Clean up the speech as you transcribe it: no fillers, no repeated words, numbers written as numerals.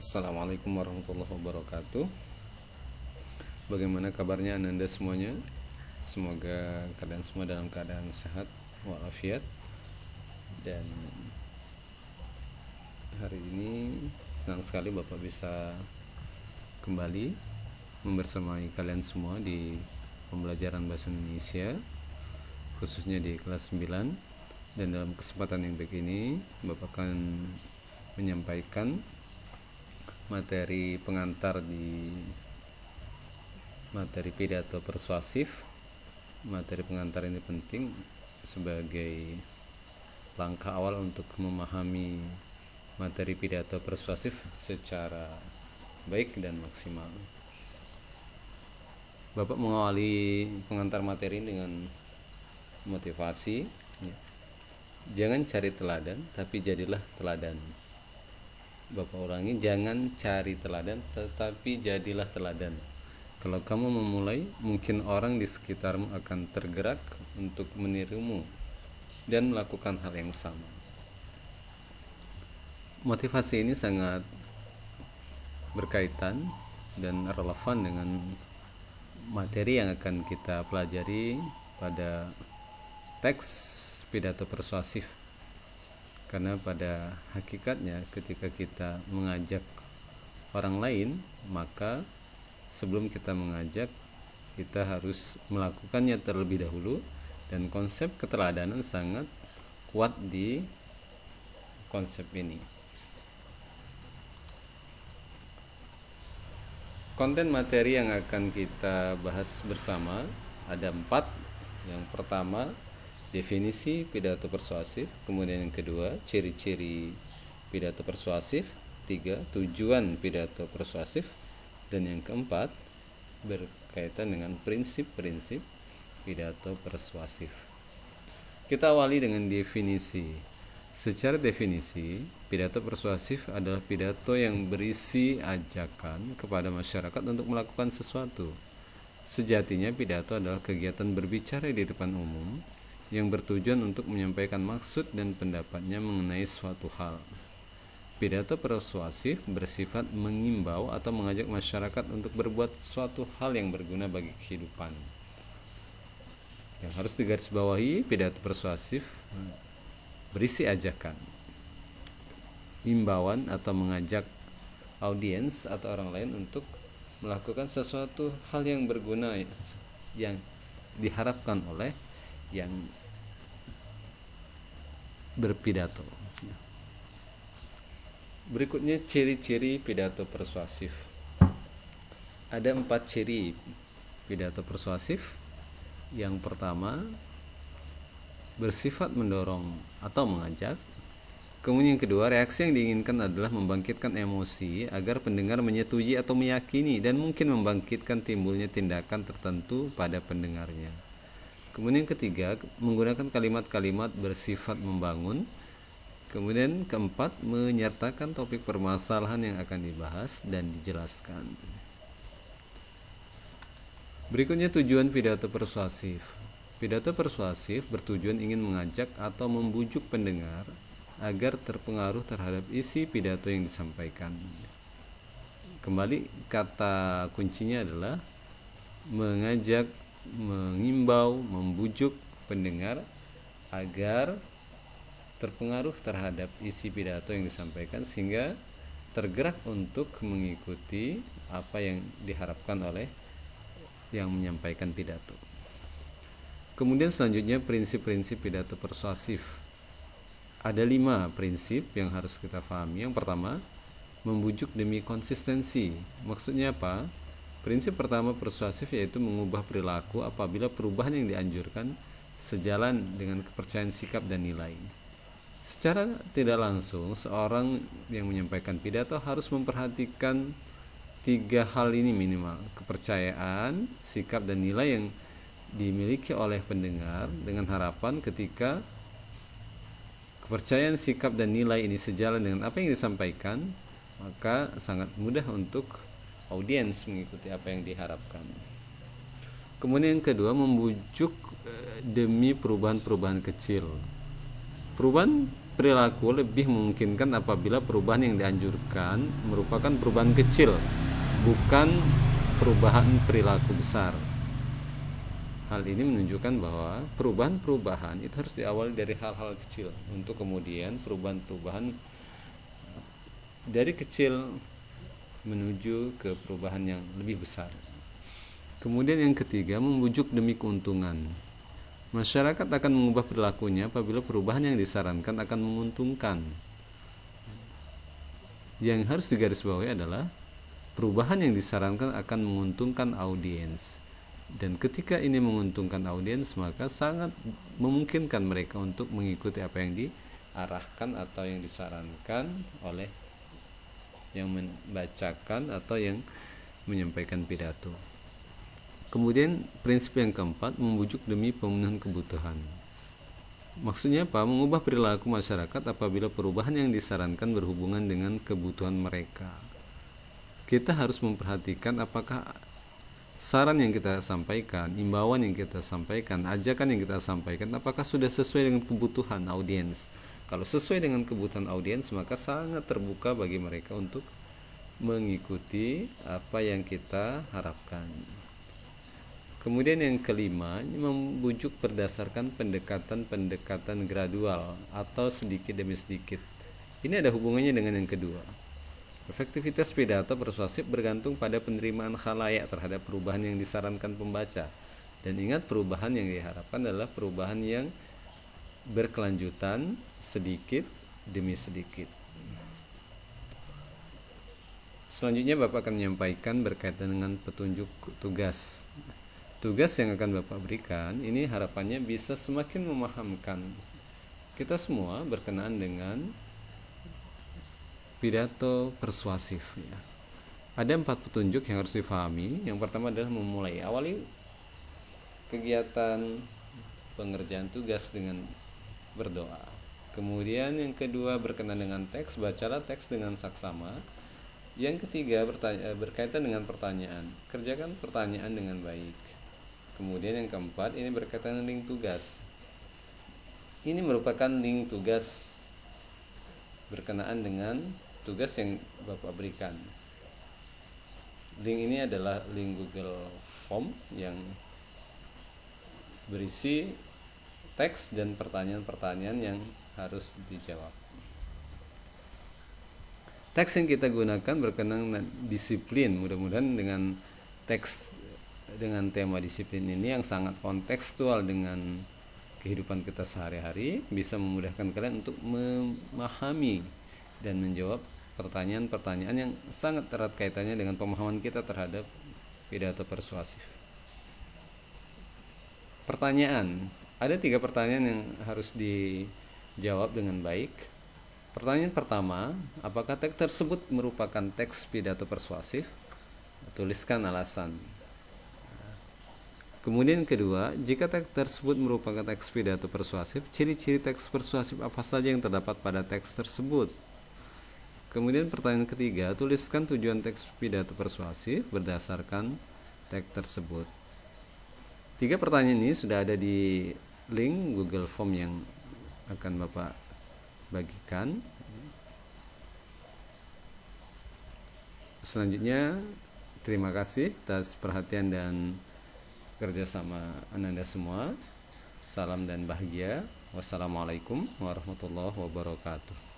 Assalamualaikum warahmatullahi wabarakatuh. Bagaimana kabarnya Anda semuanya? Semoga kalian semua dalam keadaan sehat walafiat. Dan hari ini senang sekali Bapak bisa kembali membersamai kalian semua di pembelajaran bahasa Indonesia, khususnya di kelas 9. Dan dalam kesempatan yang begini Bapak akan menyampaikan materi pengantar di materi pidato persuasif. Materi pengantar ini penting sebagai langkah awal untuk memahami materi pidato persuasif secara baik dan maksimal. Bapak mengawali pengantar materi dengan motivasi, ya. Jangan cari teladan, tapi jadilah teladan. Bapak ulangi, jangan cari teladan, tetapi jadilah teladan. Kalau kamu memulai, mungkin orang di sekitarmu akan tergerak untuk menirumu dan melakukan hal yang sama. Motivasi ini sangat berkaitan dan relevan dengan materi yang akan kita pelajari pada teks pidato persuasif. Karena pada hakikatnya ketika kita mengajak orang lain, maka sebelum kita mengajak, kita harus melakukannya terlebih dahulu. Dan konsep keteladanan sangat kuat di konsep ini. Konten materi yang akan kita bahas bersama ada 4. Yang pertama, definisi pidato persuasif. Kemudian yang kedua, ciri-ciri pidato persuasif. 3, tujuan pidato persuasif. Dan yang keempat, berkaitan dengan prinsip-prinsip pidato persuasif. Kita awali dengan definisi. Secara definisi, pidato persuasif adalah pidato yang berisi ajakan kepada masyarakat untuk melakukan sesuatu. Sejatinya pidato adalah kegiatan berbicara di depan umum yang bertujuan untuk menyampaikan maksud dan pendapatnya mengenai suatu hal. Pidato persuasif bersifat mengimbau atau mengajak masyarakat untuk berbuat suatu hal yang berguna bagi kehidupan. Yang harus digarisbawahi, pidato persuasif berisi ajakan, imbauan atau mengajak audiens atau orang lain untuk melakukan sesuatu hal yang berguna yang diharapkan oleh yang berpidato. Berikutnya ciri-ciri pidato persuasif. Ada 4 ciri pidato persuasif. Yang pertama, bersifat mendorong atau mengajak. Kemudian yang kedua, reaksi yang diinginkan adalah membangkitkan emosi agar pendengar menyetujui atau meyakini dan mungkin membangkitkan timbulnya tindakan tertentu pada pendengarnya. Kemudian yang ketiga, menggunakan kalimat-kalimat bersifat membangun. Kemudian keempat, menyertakan topik permasalahan yang akan dibahas dan dijelaskan. Berikutnya tujuan pidato persuasif. Pidato persuasif bertujuan ingin mengajak atau membujuk pendengar agar terpengaruh terhadap isi pidato yang disampaikan. Kembali, kata kuncinya adalah mengajak, mengimbau, membujuk pendengar agar terpengaruh terhadap isi pidato yang disampaikan sehingga tergerak untuk mengikuti apa yang diharapkan oleh yang menyampaikan pidato. Kemudian selanjutnya prinsip-prinsip pidato persuasif. Ada 5 prinsip yang harus kita pahami. Yang pertama, membujuk demi konsistensi. Maksudnya apa? Prinsip pertama persuasif yaitu mengubah perilaku apabila perubahan yang dianjurkan sejalan dengan kepercayaan sikap dan nilai. Secara tidak langsung, seorang yang menyampaikan pidato harus memperhatikan 3 hal ini minimal: kepercayaan, sikap, dan nilai yang dimiliki oleh pendengar, dengan harapan ketika kepercayaan, sikap, dan nilai ini sejalan dengan apa yang disampaikan, maka sangat mudah untuk audiens mengikuti apa yang diharapkan. Kemudian yang kedua, membujuk demi perubahan-perubahan kecil. Perubahan perilaku lebih memungkinkan apabila perubahan yang dianjurkan merupakan perubahan kecil, bukan perubahan perilaku besar. Hal ini menunjukkan bahwa perubahan-perubahan itu harus diawali dari hal-hal kecil untuk kemudian perubahan-perubahan dari kecil menuju ke perubahan yang lebih besar. Kemudian yang ketiga, membujuk demi keuntungan. Masyarakat akan mengubah perilakunya apabila perubahan yang disarankan akan menguntungkan. Yang harus digarisbawahi adalah perubahan yang disarankan akan menguntungkan audiens. Dan ketika ini menguntungkan audiens, maka sangat memungkinkan mereka untuk mengikuti apa yang diarahkan atau yang disarankan oleh yang membacakan atau yang menyampaikan pidato. Kemudian prinsip yang keempat, membujuk demi pemenuhan kebutuhan. Maksudnya apa? Mengubah perilaku masyarakat apabila perubahan yang disarankan berhubungan dengan kebutuhan mereka. Kita harus memperhatikan apakah saran yang kita sampaikan, imbauan yang kita sampaikan, ajakan yang kita sampaikan, apakah sudah sesuai dengan kebutuhan audiens. Kalau sesuai dengan kebutuhan audiens, maka sangat terbuka bagi mereka untuk mengikuti apa yang kita harapkan. Kemudian yang kelima, membujuk berdasarkan pendekatan-pendekatan gradual atau sedikit demi sedikit. Ini ada hubungannya dengan yang kedua. Efektivitas pidato persuasif bergantung pada penerimaan khalayak terhadap perubahan yang disarankan pembaca. Dan ingat, perubahan yang diharapkan adalah perubahan yang berkelanjutan sedikit demi sedikit. Selanjutnya Bapak akan menyampaikan berkaitan dengan petunjuk tugas. Tugas yang akan Bapak berikan ini harapannya bisa semakin memahamkan kita semua berkenaan dengan pidato persuasif ya. Ada 4 petunjuk yang harus difahami. Yang pertama adalah awali kegiatan pengerjaan tugas dengan berdoa. Kemudian yang kedua berkenaan dengan teks, bacalah teks dengan saksama. Yang ketiga berkaitan dengan pertanyaan, kerjakan pertanyaan dengan baik. Kemudian yang keempat ini berkaitan dengan link tugas. Ini merupakan link tugas berkenaan dengan tugas yang Bapak berikan. Link ini adalah link Google Form yang berisi teks dan pertanyaan-pertanyaan yang harus dijawab. Teks yang kita gunakan berkenaan dengan disiplin. Mudah-mudahan dengan teks dengan tema disiplin ini yang sangat kontekstual dengan kehidupan kita sehari-hari bisa memudahkan kalian untuk memahami dan menjawab pertanyaan-pertanyaan yang sangat erat kaitannya dengan pemahaman kita terhadap pidato persuasif. Pertanyaan, ada 3 pertanyaan yang harus dijawab dengan baik. Pertanyaan pertama, apakah teks tersebut merupakan teks pidato persuasif? Tuliskan alasan. Kemudian kedua, jika teks tersebut merupakan teks pidato persuasif, ciri-ciri teks persuasif apa saja yang terdapat pada teks tersebut? Kemudian pertanyaan ketiga, tuliskan tujuan teks pidato persuasif berdasarkan teks tersebut. 3 pertanyaan ini sudah ada di link Google Form yang akan Bapak bagikan. Selanjutnya, terima kasih atas perhatian dan kerjasama Anda semua. Salam dan bahagia. Wassalamualaikum warahmatullahi wabarakatuh.